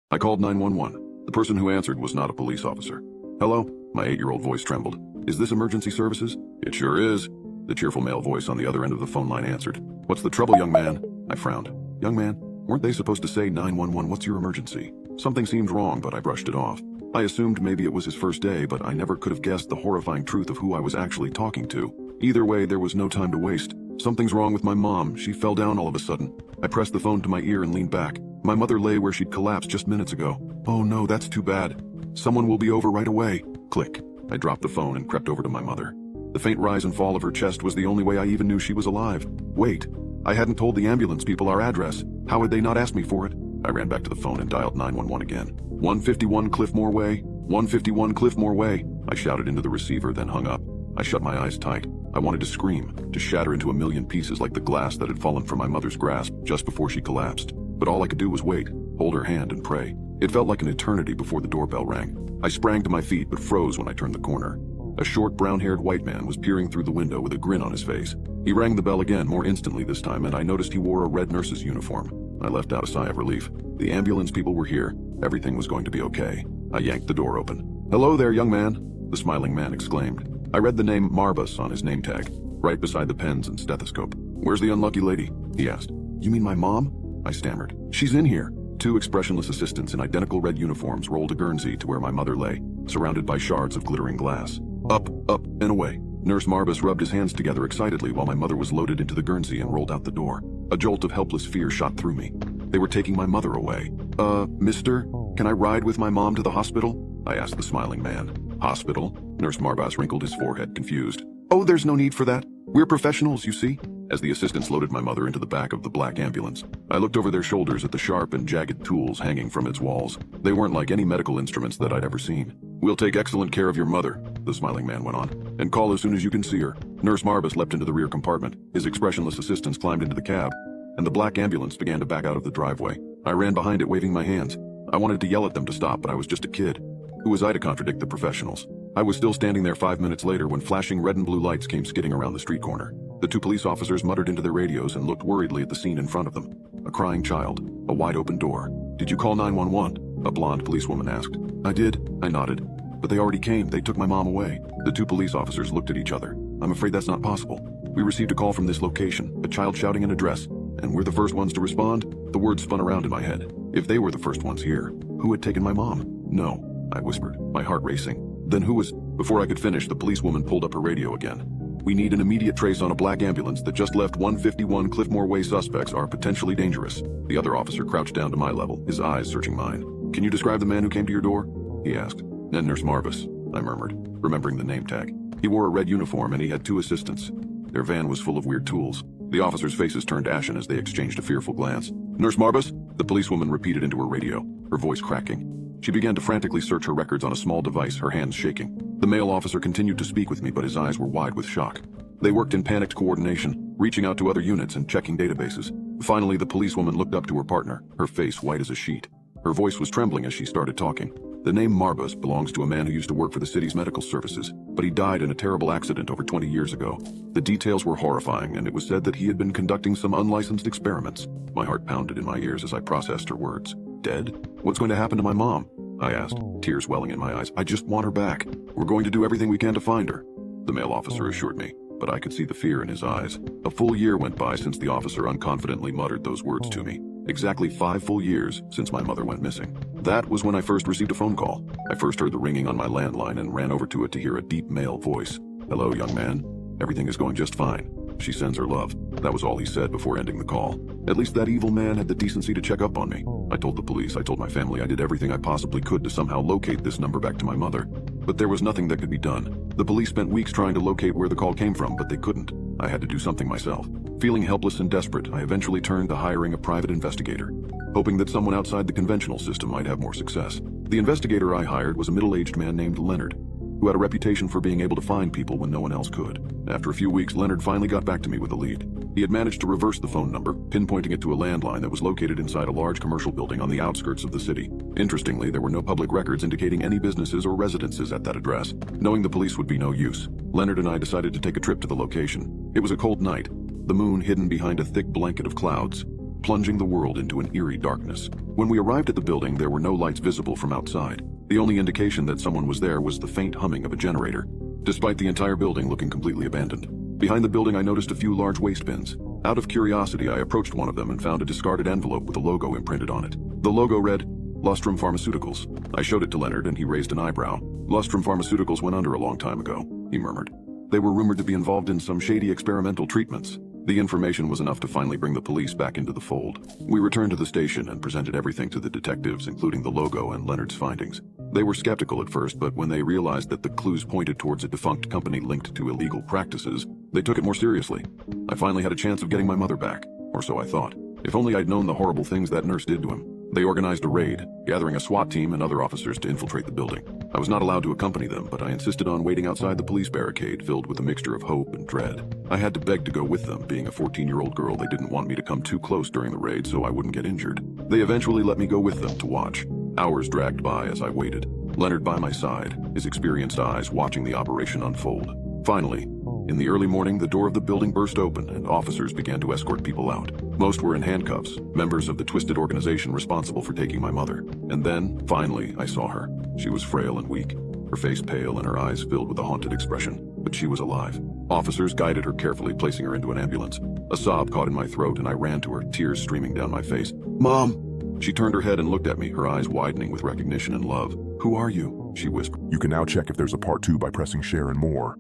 I called 911. The person who answered was not a police officer. Hello? My 8-year-old voice trembled. Is this emergency services? It sure is. The cheerful male voice on the other end of the phone line answered. What's the trouble, young man? I frowned. Young man, weren't they supposed to say 911, what's your emergency? Something seemed wrong, but I brushed it off. I assumed maybe it was his first day, but I never could have guessed the horrifying truth of who I was actually talking to. Either way, there was no time to waste. Something's wrong with my mom. She fell down all of a sudden. I pressed the phone to my ear and leaned back. My mother lay where she'd collapsed just minutes ago. Oh no, that's too bad. Someone will be over right away. Click. I dropped the phone and crept over to my mother. The faint rise and fall of her chest was the only way I even knew she was alive. Wait, I hadn't told the ambulance people our address. How had they not asked me for it? I ran back to the phone and dialed 911 again. 151 Cliffmore Way, 151 Cliffmore Way. I shouted into the receiver, then hung up. I shut my eyes tight. I wanted to scream, to shatter into a million pieces like the glass that had fallen from my mother's grasp just before she collapsed. But all I could do was wait, hold her hand and pray. It felt like an eternity before the doorbell rang. I sprang to my feet but froze when I turned the corner. A short, brown-haired white man was peering through the window with a grin on his face. He rang the bell again, more instantly this time, and I noticed he wore a red nurse's uniform. I let out a sigh of relief. The ambulance people were here. Everything was going to be okay. I yanked the door open. Hello there, young man, the smiling man exclaimed. I read the name Marbus on his name tag, right beside the pens and stethoscope. Where's the unlucky lady? He asked. You mean my mom? I stammered. She's in here. Two expressionless assistants in identical red uniforms rolled a Guernsey to where my mother lay, surrounded by shards of glittering glass. Up, and away. Nurse Marbus rubbed his hands together excitedly while my mother was loaded into the Guernsey and rolled out the door. A jolt of helpless fear shot through me. They were taking my mother away. Mister, can I ride with my mom to the hospital? I asked the smiling man. Hospital? Nurse Marbus wrinkled his forehead, confused. Oh, there's no need for that. We're professionals, you see. As the assistants loaded my mother into the back of the black ambulance, I looked over their shoulders at the sharp and jagged tools hanging from its walls. They weren't like any medical instruments that I'd ever seen. We'll take excellent care of your mother, the smiling man went on, and call as soon as you can see her. Nurse Marbus leapt into the rear compartment. His expressionless assistants climbed into the cab, and the black ambulance began to back out of the driveway. I ran behind it, waving my hands. I wanted to yell at them to stop, but I was just a kid. Who was I to contradict the professionals? I was still standing there 5 minutes later when flashing red and blue lights came skidding around the street corner. The two police officers muttered into their radios and looked worriedly at the scene in front of them. A crying child, a wide-open door. Did you call 911? A blonde policewoman asked. I did, I nodded. But they already came, they took my mom away. The two police officers looked at each other. I'm afraid that's not possible. We received a call from this location, a child shouting an address, and we're the first ones to respond? The words spun around in my head. If they were the first ones here, who had taken my mom? No, I whispered, my heart racing. Then who was... Before I could finish, the policewoman pulled up her radio again. We need an immediate trace on a black ambulance that just left 151 Cliffmore Way. Suspects are potentially dangerous. The other officer crouched down to my level, his eyes searching mine. Can you describe the man who came to your door? He asked. And Nurse Marbus, I murmured, remembering the name tag. He wore a red uniform and he had two assistants. Their van was full of weird tools. The officers' faces turned ashen as they exchanged a fearful glance. Nurse Marbus? The policewoman repeated into her radio, her voice cracking. She began to frantically search her records on a small device, her hands shaking. The male officer continued to speak with me, but his eyes were wide with shock. They worked in panicked coordination, reaching out to other units and checking databases. Finally, the policewoman looked up to her partner, her face white as a sheet. Her voice was trembling as she started talking. The name Marbus belongs to a man who used to work for the city's medical services, but he died in a terrible accident over 20 years ago. The details were horrifying, and it was said that he had been conducting some unlicensed experiments. My heart pounded in my ears as I processed her words. Dead? What's going to happen to my mom? I asked, tears welling in my eyes. I just want her back. We're going to do everything we can to find her, the male officer assured me, but I could see the fear in his eyes. A full year went by since the officer unconfidently muttered those words to me. Exactly 5 full years since my mother went missing. That was when I first received a phone call. I first heard the ringing on my landline and ran over to it to hear a deep male voice. Hello, young man. Everything is going just fine. She sends her love. That was all he said before ending the call. At least that evil man had the decency to check up on me. I told the police, I told my family, I did everything I possibly could to somehow locate this number back to my mother. But there was nothing that could be done. The police spent weeks trying to locate where the call came from, but they couldn't. I had to do something myself. Feeling helpless and desperate, I eventually turned to hiring a private investigator, hoping that someone outside the conventional system might have more success. The investigator I hired was a middle-aged man named Leonard, who had a reputation for being able to find people when no one else could. After a few weeks, Leonard finally got back to me with a lead. He had managed to reverse the phone number, pinpointing it to a landline that was located inside a large commercial building on the outskirts of the city. Interestingly, there were no public records indicating any businesses or residences at that address. Knowing the police would be no use, Leonard and I decided to take a trip to the location. It was a cold night, the moon hidden behind a thick blanket of clouds. plunging the world into an eerie darkness. When we arrived at the building, there were no lights visible from outside. The only indication that someone was there was the faint humming of a generator, despite the entire building looking completely abandoned. Behind the building, I noticed a few large waste bins. Out of curiosity, I approached one of them and found a discarded envelope with a logo imprinted on it. The logo read, Lustrum Pharmaceuticals. I showed it to Leonard and he raised an eyebrow. Lustrum Pharmaceuticals went under a long time ago, he murmured. They were rumored to be involved in some shady experimental treatments. The information was enough to finally bring the police back into the fold. We returned to the station and presented everything to the detectives, including the logo and Leonard's findings. They were skeptical at first, but when they realized that the clues pointed towards a defunct company linked to illegal practices, they took it more seriously. I finally had a chance of getting my mother back, or so I thought. If only I'd known the horrible things that nurse did to him. They organized a raid, gathering a SWAT team and other officers to infiltrate the building. I was not allowed to accompany them, but I insisted on waiting outside the police barricade filled with a mixture of hope and dread. I had to beg to go with them. Being a 14-year-old girl, they didn't want me to come too close during the raid so I wouldn't get injured. They eventually let me go with them to watch. Hours dragged by as I waited, Leonard by my side, his experienced eyes watching the operation unfold. Finally, in the early morning, the door of the building burst open and officers began to escort people out. Most were in handcuffs, members of the twisted organization responsible for taking my mother. And then, finally, I saw her. She was frail and weak, her face pale and her eyes filled with a haunted expression, but she was alive. Officers guided her carefully, placing her into an ambulance. A sob caught in my throat and I ran to her, tears streaming down my face. Mom! She turned her head and looked at me, her eyes widening with recognition and love. Who are you? She whispered. You can now check if there's a part 2 by pressing share and more.